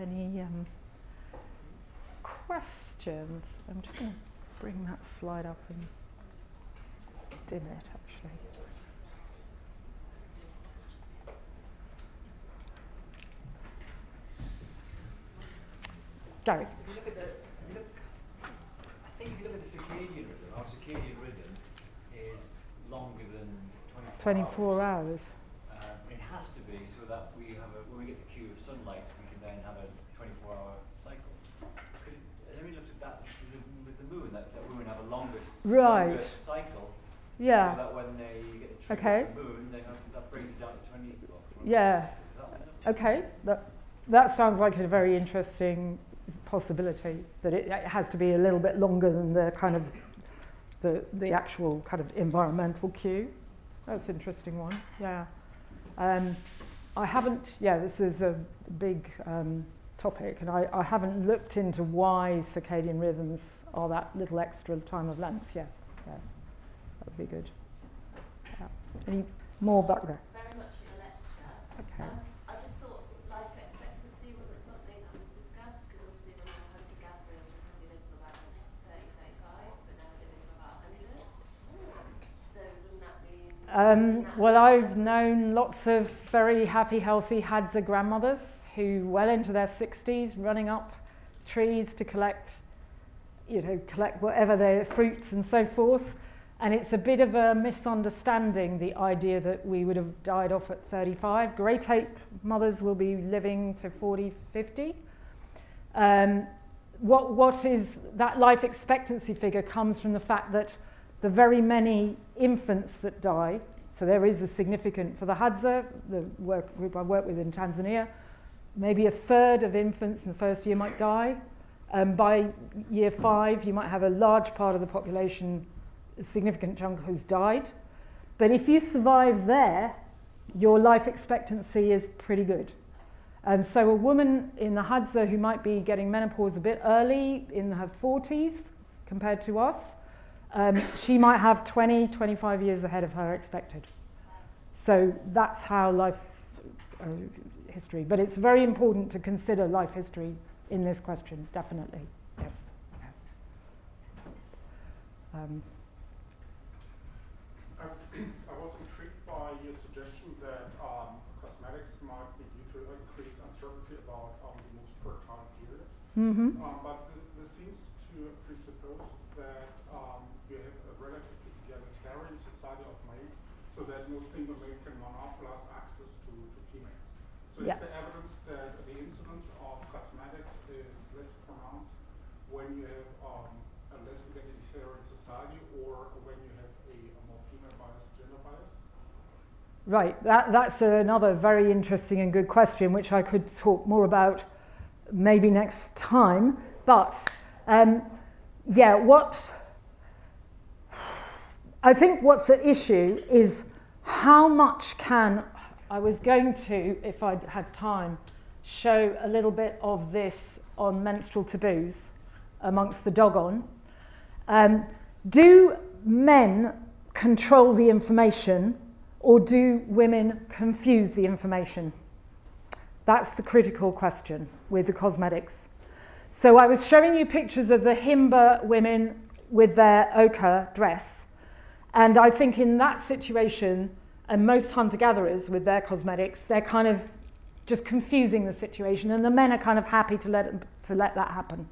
any questions? I'm just going to bring that slide up and dim it, actually. Gary. If you look at I think if you look at the circadian rhythm, our circadian rhythm is longer than 24 hours. It has to be so that when we get the cue of sunlight, we can then have a 24-hour cycle. Has anyone looked at that with the moon? That women have a longer cycle. Yeah. So that when they get the trigger of the moon, that brings it down to 20. Yeah. Okay. That sounds like a very interesting possibility, that it has to be a little bit longer than the kind of the actual kind of environmental cue. That's an interesting one. Yeah. I haven't. Yeah, this is a big topic, and I haven't looked into why circadian rhythms are that little extra time of length. Yeah. That would be good. Yeah. Any more back there? Very much for the lecture. Okay. I just thought life expectancy wasn't something that was discussed, because obviously when we were hunter-gatherers, we probably lived to about 30, 35, but now we live to about 100. So wouldn't that mean... Well, I've known lots of very happy, healthy Hadza grandmothers who, well into their 60s, running up trees to collect whatever their fruits and so forth. And it's a bit of a misunderstanding, the idea that we would have died off at 35. Great ape mothers will be living to 40, 50. What is that life expectancy figure comes from the fact that the very many infants that die, so there is a significant, for the Hadza, the group I work with in Tanzania, maybe a third of infants in the first year might die. By year 5, you might have a large part of the population, a significant chunk who's died. But if you survive there, your life expectancy is pretty good. And so a woman in the Hadza who might be getting menopause a bit early, in her 40s compared to us, she might have 20, 25 years ahead of her expected. So that's how life history. But it's very important to consider life history in this question, definitely. Yes. I was intrigued by your suggestion that cosmetics might be due to increased uncertainty about the most fertile period. Mm-hmm. But this seems to presuppose that you have a relatively egalitarian society of males, so that no single male can monopolize access to females. So is there evidence that the incidence of cosmetics is less pronounced when you have a less egalitarian society, or when you have a more female bias, gender bias? Right, that's another very interesting and good question, which I could talk more about maybe next time. But I think what's at issue is how much I was going to, if I'd had time, show a little bit of this on menstrual taboos amongst the Dogon. Do men control the information, or do women confuse the information? That's the critical question with the cosmetics. So I was showing you pictures of the Himba women with their ochre dress, and I think in that situation, and most hunter-gatherers with their cosmetics, they're kind of just confusing the situation, and the men are kind of happy to let that happen.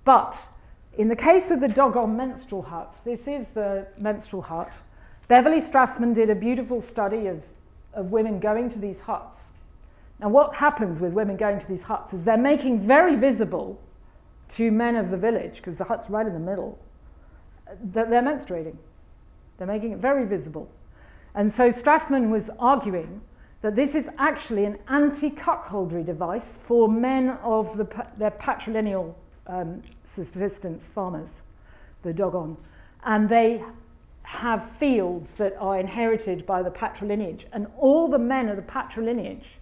But in the case of the Dogon menstrual huts, this is the menstrual hut. Beverly Strassman did a beautiful study of women going to these huts. Now, what happens with women going to these huts is they're making very visible to men of the village, because the hut's right in the middle, that they're menstruating. They're making it very visible. And so Strassman was arguing that this is actually an anti-cuckoldry device for men of their patrilineal subsistence farmers, the Dogon. And they have fields that are inherited by the patrilineage. And all the men of the patrilineage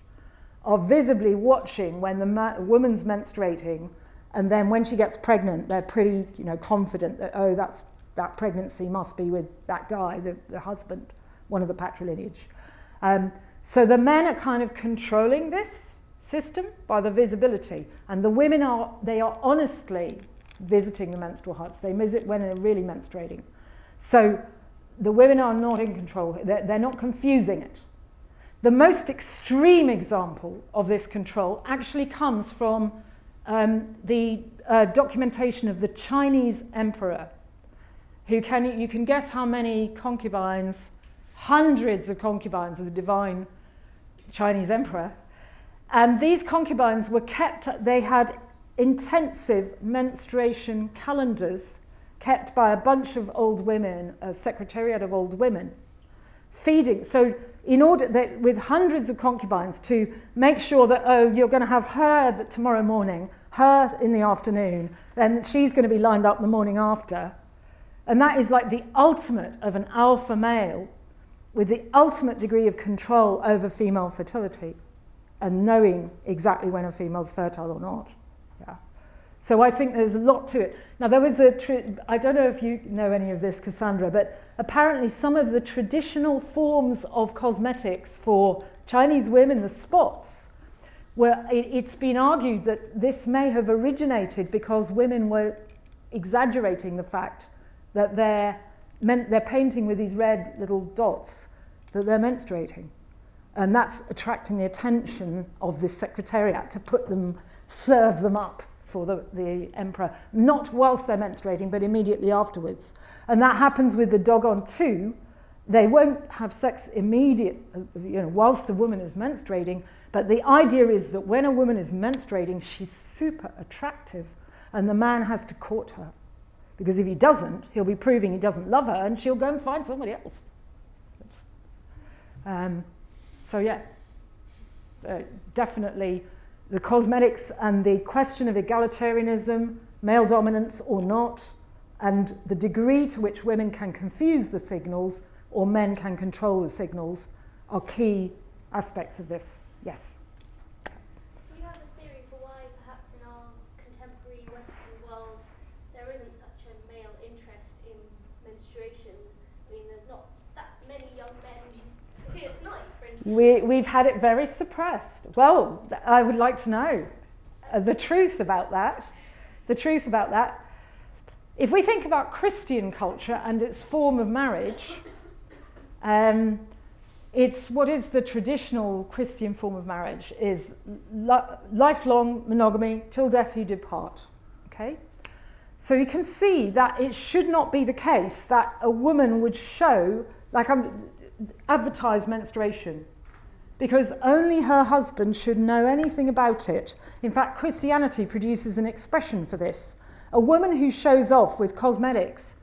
are visibly watching when the woman's menstruating, and then when she gets pregnant, they're pretty confident that, oh, that pregnancy must be with that guy, the husband, one of the patrilineage. So the men are kind of controlling this. system, by the visibility. And the women are honestly visiting the menstrual huts. They visit when they're really menstruating. So the women are not in control. They're not confusing it. The most extreme example of this control actually comes from the documentation of the Chinese emperor, who you can guess how many concubines, hundreds of concubines of the divine Chinese emperor. And these concubines were kept, they had intensive menstruation calendars kept by a bunch of old women, a secretariat of old women, feeding. So in order that with hundreds of concubines to make sure that, oh, you're going to have her tomorrow morning, her in the afternoon, then she's going to be lined up the morning after. And that is like the ultimate of an alpha male with the ultimate degree of control over female fertility and knowing exactly when a female's fertile or not. Yeah. So I think there's a lot to it. Now there was I don't know if you know any of this, Cassandra, but apparently some of the traditional forms of cosmetics for Chinese women, the spots, it's been argued that this may have originated because women were exaggerating the fact that they're painting with these red little dots that they're menstruating. And that's attracting the attention of this secretariat to serve them up for the emperor, not whilst they're menstruating, but immediately afterwards. And that happens with the Dogon too. They won't have sex whilst the woman is menstruating, but the idea is that when a woman is menstruating, she's super attractive, and the man has to court her. Because if he doesn't, he'll be proving he doesn't love her, and she'll go and find somebody else. So yeah, definitely the cosmetics and the question of egalitarianism, male dominance or not, and the degree to which women can confuse the signals or men can control the signals are key aspects of this. Yes? Do you have a theory for why perhaps in our contemporary Western world there isn't such a male interest in menstruation? I mean, there's not that many young men here tonight, for instance. We've had it very suppressed. Well, I would like to know the truth about that. If we think about Christian culture and its form of marriage, it's what is the traditional Christian form of marriage is lifelong monogamy till death you depart. Okay, so you can see that it should not be the case that a woman would show advertise menstruation, because only her husband should know anything about it. In fact, Christianity produces an expression for this. A woman who shows off with cosmetics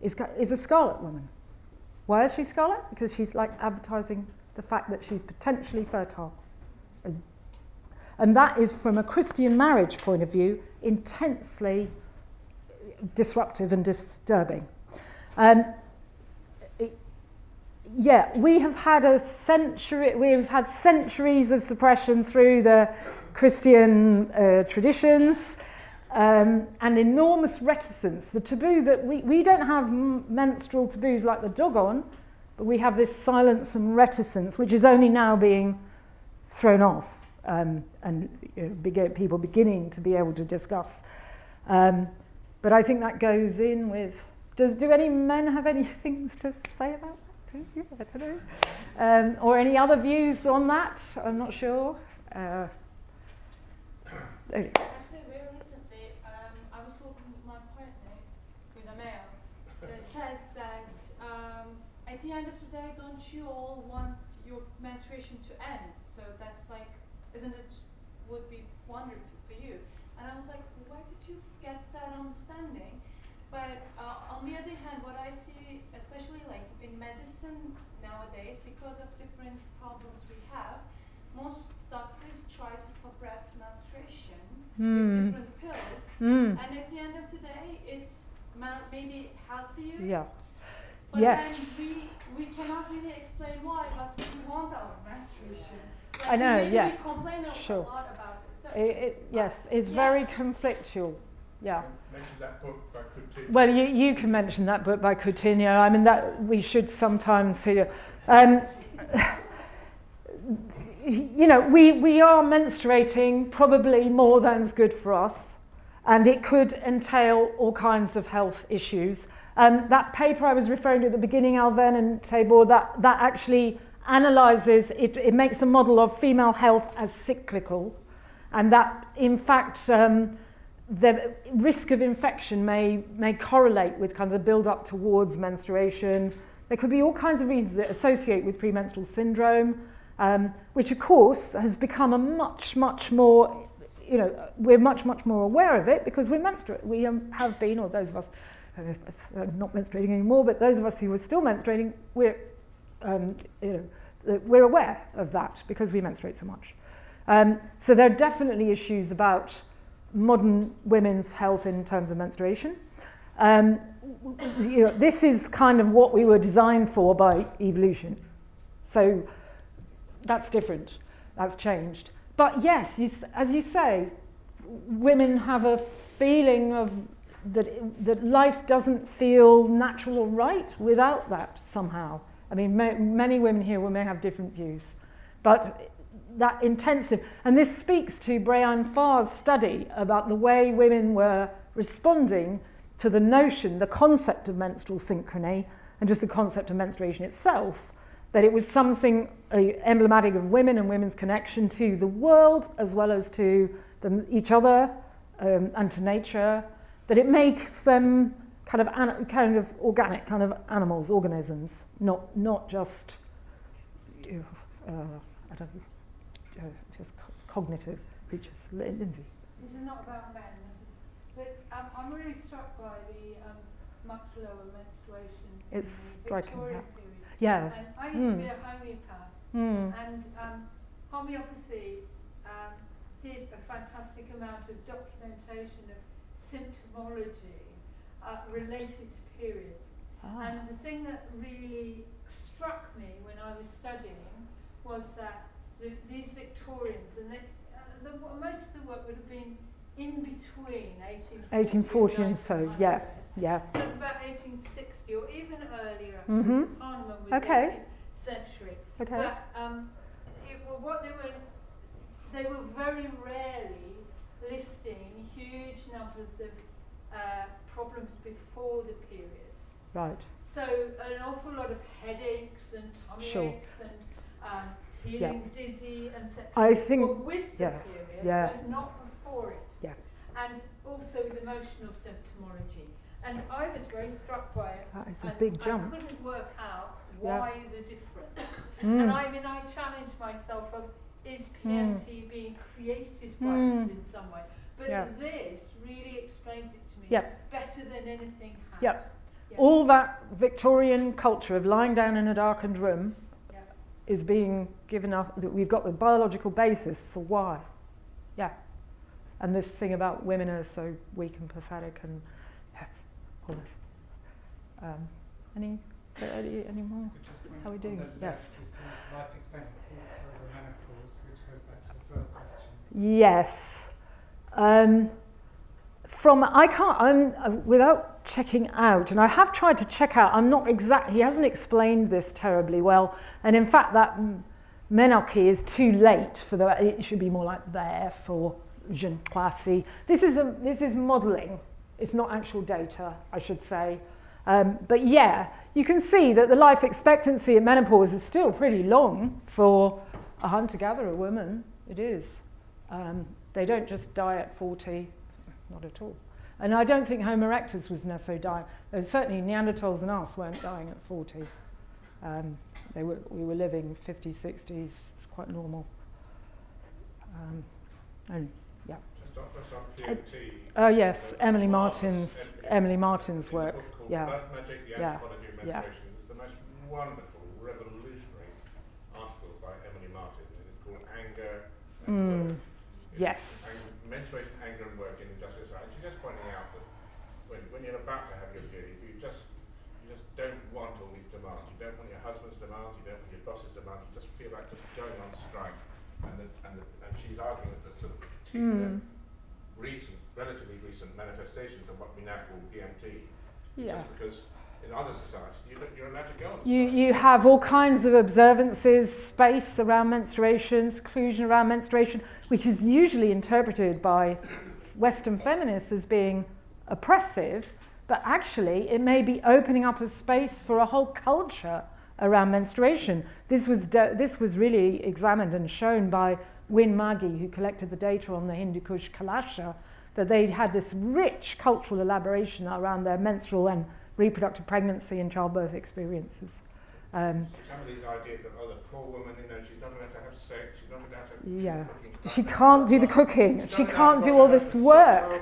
is a scarlet woman. Why is she scarlet? Because she's advertising the fact that she's potentially fertile. And that is, from a Christian marriage point of view, intensely disruptive and disturbing. We have had centuries of suppression through the Christian traditions, and enormous reticence. The taboo that we don't have menstrual taboos like the Dogon, but we have this silence and reticence, which is only now being thrown off, and people beginning to be able to discuss. But I think that goes in with. Do any men have any things to say about that too? Yeah, I don't know. Or any other views on that? I'm not sure. Actually, very recently, I was talking with my partner, who's a male. They said that at the end of the day, don't you all want your menstruation to end? So that's isn't it would be wonderful for you? And I was like, where did you get that understanding? But on the other hand, what I see, especially in medicine nowadays, because of different problems we have, most doctors try to suppress menstruation with different pills. And at the end of the day, it's maybe healthier. Yeah. But yes. then we cannot really explain why, but we want our menstruation. I know, we complain a lot about it. So yes, it's very conflictual. Yeah. Mention that book by Coutinho. Well, you can mention that book by Coutinho. I mean, that we should sometimes see. you know, we are menstruating probably more than's good for us, and it could entail all kinds of health issues. That paper I was referring to at the beginning, Alven and Tabor, that actually analyses, it makes a model of female health as cyclical, and that in fact the risk of infection may correlate with kind of the build-up towards menstruation. There could be all kinds of reasons that associate with premenstrual syndrome, which of course has become a much more, you know, we're much more aware of it because we menstruate. We have been, or those of us not menstruating anymore, but those of us who are still menstruating, we're aware of that because we menstruate so much. So there are definitely issues about modern women's health in terms of menstruation. You know, this is kind of what we were designed for by evolution. So that's different, that's changed. But yes, as you say, women have a feeling of that life doesn't feel natural or right without that somehow. I mean, many women here may have different views, but that intensive, and this speaks to Brian Farr's study about the way women were responding to the notion, the concept of menstrual synchrony, and just the concept of menstruation itself, that it was something emblematic of women and women's connection to the world as well as to each other and to nature, that it makes them kind of organic, kind of animals, organisms, not just just cognitive creatures. Lindsay. This is not about men. But I'm really struck by the much lower menstruation It's in the striking. Victorian Yeah. period. Yeah. And I used to be a homeopath, and homeopathy did a fantastic amount of documentation of symptomology related to periods. And the thing that really struck me when I was studying was that these Victorians, and most of the work would have been in between 1840 and so, yeah. So about 1860 or even earlier, Mm-hmm. because Hahnemann was Okay. 18th century. Okay. But they were very rarely listing huge numbers of problems before the period. Right. So an awful lot of headaches and tummy aches and feeling dizzy and etc. I think were with the period, but not before it. Yeah. And also with emotional symptomology. And I was very struck by it. That is a and big jump. I couldn't work out why the difference. Mm. And I mean, I challenged myself of, is PMT being created by us in some way? But this really explains it to me better than anything had. Yeah. All that Victorian culture of lying down in a darkened room is being given us, that we've got the biological basis for why. Yeah. And this thing about women are so weak and pathetic and all this. Any more? How are we doing? Yes. Life expectancy over menopause, which goes back to the first question. Yes. Without checking out, and I have tried to check out, he hasn't explained this terribly well, and in fact that menarche is too late for it should be more like there for je ne crois si. This is modelling, it's not actual data, I should say. But yeah, you can see that the life expectancy at menopause is still pretty long for a hunter-gatherer woman. It is. They don't just die at 40, not at all. And I don't think Homo erectus was necessarily dying. Certainly Neanderthals and us weren't dying at 40. We were living 50s, 60s, it's quite normal. Just on PMT. Oh yes, Emily Martin's work. Blood Magic, the Anthropology of Menstruation. It's the most wonderful, revolutionary article by Emily Martin. And it's called Anger and Work. Yes. Menstruation, Anger and Work in Industrial Society. She's just pointing out that when you're about to have your period, you just don't want all these demands. You don't want your husband's demands, you don't want your boss's demands, you just feel like just going on strike. And she's arguing that the sort of particular relatively recent manifestations of what we now call DMT, just because in other societies, you're allowed to go on You have all kinds of observances, space around menstruation, seclusion around menstruation, which is usually interpreted by Western feminists as being oppressive, but actually it may be opening up a space for a whole culture around menstruation. This was really examined and shown by Win Maggie, who collected the data on the Hindu Kush Kalasha, that they had this rich cultural elaboration around their menstrual and reproductive pregnancy and childbirth experiences. Some of these ideas that, the poor woman, she's not allowed to have sex, she's not allowed to Yeah, cooking. she can't do the cooking, she can't do all this work.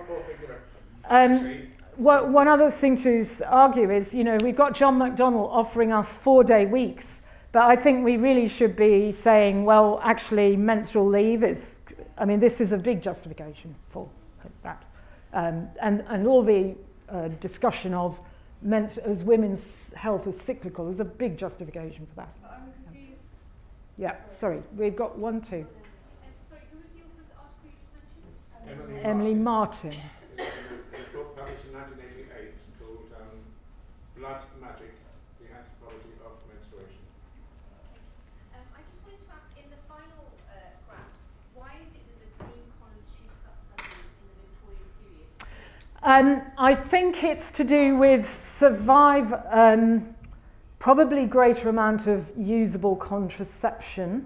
One other thing to argue is, we've got John McDonnell offering us 4-day weeks, but I think we really should be saying, well, actually, menstrual leave this is a big justification for that. And all the discussion of as women's health is cyclical is a big justification for that. I'm confused. Yeah, sorry, we've got 1, 2. Sorry, who was the author of the article you just mentioned? Emily Martin. It's a book published in 1988 called Blood Magic, the Anthropology of Menstruation. I just wanted to ask, in the final graph, why is it that the green column shoots up suddenly in the Victorian period? I think it's to do with probably greater amount of usable contraception,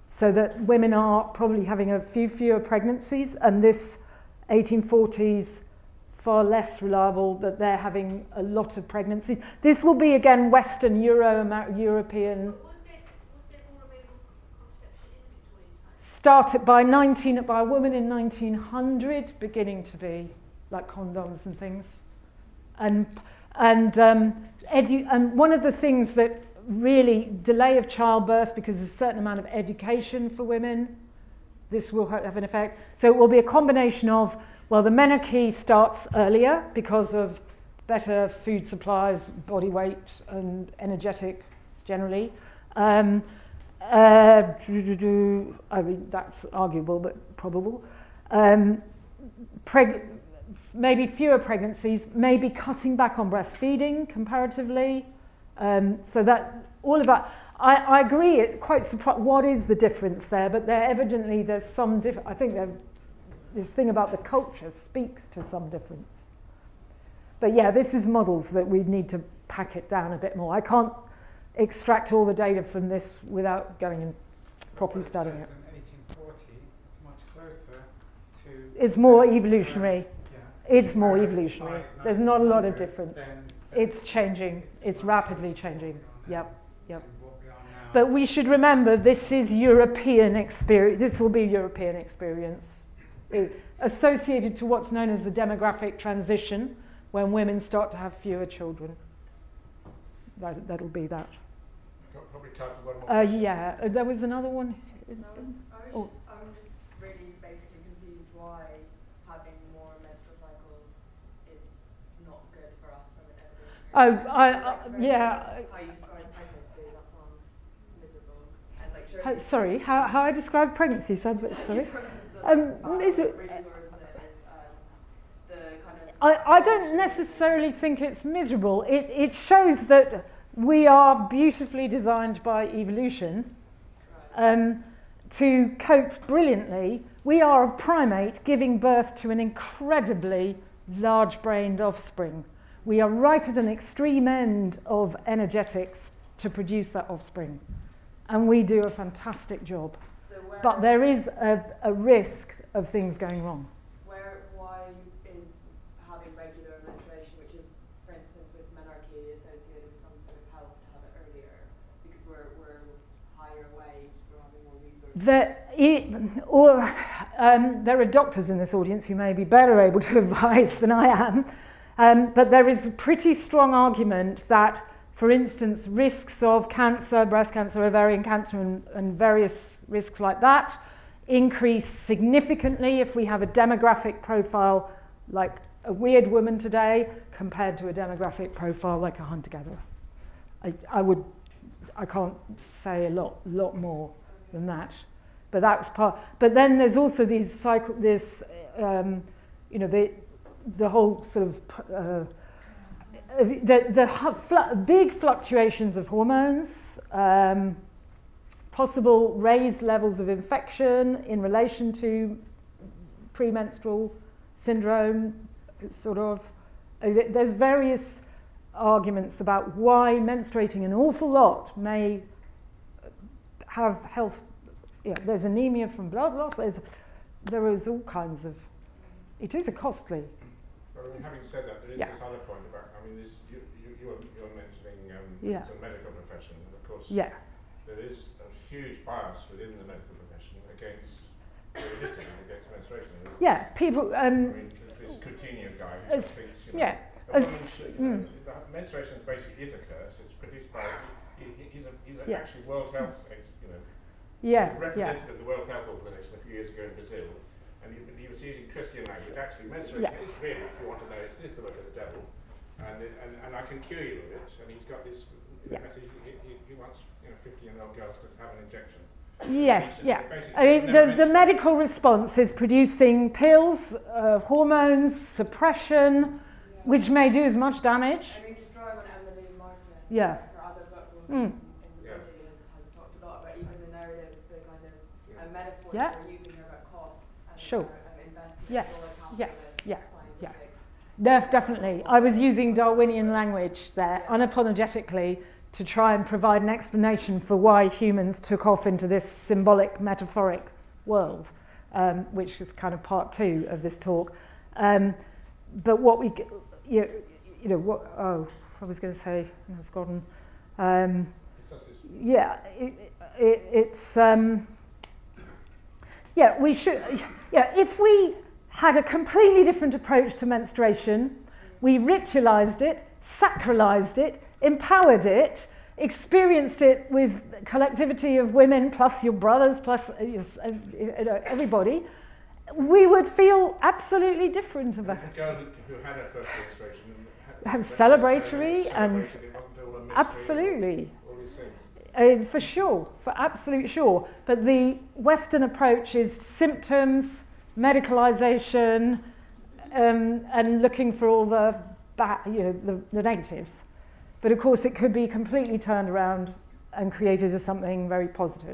so that women are probably having a few fewer pregnancies, and this 1840s far less reliable that they're having a lot of pregnancies. This will be again Western European. Was there more available contraception in the Victorian times? Started by a woman in 1900, beginning to be like condoms and things, and one of the things that really delay of childbirth because of a certain amount of education for women, this will have an effect. So it will be a combination of, well, the menarche starts earlier because of better food supplies, body weight, and energetic generally. I mean, that's arguable, but probable. Maybe fewer pregnancies, maybe cutting back on breastfeeding comparatively. So that all of that, I agree. It's quite surprising. What is the difference there? But there's some difference. I think this thing about the culture speaks to some difference. But yeah, this is models that we need to pack it down a bit more. I can't extract all the data from this without going and properly studying it. In 1840, it's much closer to... It's more evolutionary. Yeah. It's more evolutionary. There's not a lot of difference. It's changing. It's rapidly changing. Yep. But we should remember this is European experience. This will be European experience. Associated to what's known as the demographic transition, when women start to have fewer children. That'll be that. Probably time for one more. Yeah, there was another one. I'm just really basically confused why having more menstrual cycles is not good for us from an evolutionary Yeah. How you describe pregnancy, that sounds miserable. And like Sorry, how I describe pregnancy sounds a bit silly. I don't necessarily think it's miserable. It shows that we are beautifully designed by evolution to cope brilliantly. We are a primate giving birth to an incredibly large-brained offspring. We are right at an extreme end of energetics to produce that offspring. And we do a fantastic job. But there is a risk of things going wrong. Why is having regular menstruation, which is, for instance, with menarche, associated with some sort of health to have it earlier? Because we're higher wage, we're having more resources. There are doctors in this audience who may be better able to advise than I am. But there is a pretty strong argument that, for instance, risks of cancer, breast cancer, ovarian cancer, and various risks like that increase significantly if we have a demographic profile like a weird woman today compared to a demographic profile like a hunter-gatherer. I can't say a lot more than that, but that's part. But then there's also these the whole sort of big fluctuations of hormones, possible raised levels of infection in relation to premenstrual syndrome, sort of. There's various arguments about why menstruating an awful lot may have health. There's anemia from blood loss. There is all kinds of. It is a costly. Well, I mean, having said that, there is this other point about. I mean, you're mentioning the medical profession, and of course, there is a huge bias within the medical profession against menstruation. People. I mean, this Coutinho guy thinks, menstruation basically is a curse. It's produced by. He's actually World Health. Representative of the World Health Organization a few years ago in Brazil, and he was using Christian language. Actually, menstruation is really, if you want to know, it is the work of the devil, and I can cure you of it. And he's got this message. He wants 50-year-old girls to have an injection. Yes, I mean, the medical response is producing pills, hormones, suppression, which may do as much damage. I mean, just drawing on Emily Martin. Yeah. Her other book in the has talked a lot about even the narrative, the kind of metaphor that they're using here about cost and investment. Yes. Definitely. I was using Darwinian language there, unapologetically, to try and provide an explanation for why humans took off into this symbolic, metaphoric world, which is kind of part 2 of this talk. But what we, I was going to say, and I've forgotten. We should. If we had a completely different approach to menstruation, we ritualized it, sacralized it, empowered it, experienced it with collectivity of women, plus your brothers, plus everybody, we would feel absolutely different about it. The girl who had her first menstruation have celebratory and absolutely. For sure, for absolute sure. But the Western approach is symptoms, medicalization, and looking for all the negatives. But of course, it could be completely turned around and created as something very positive.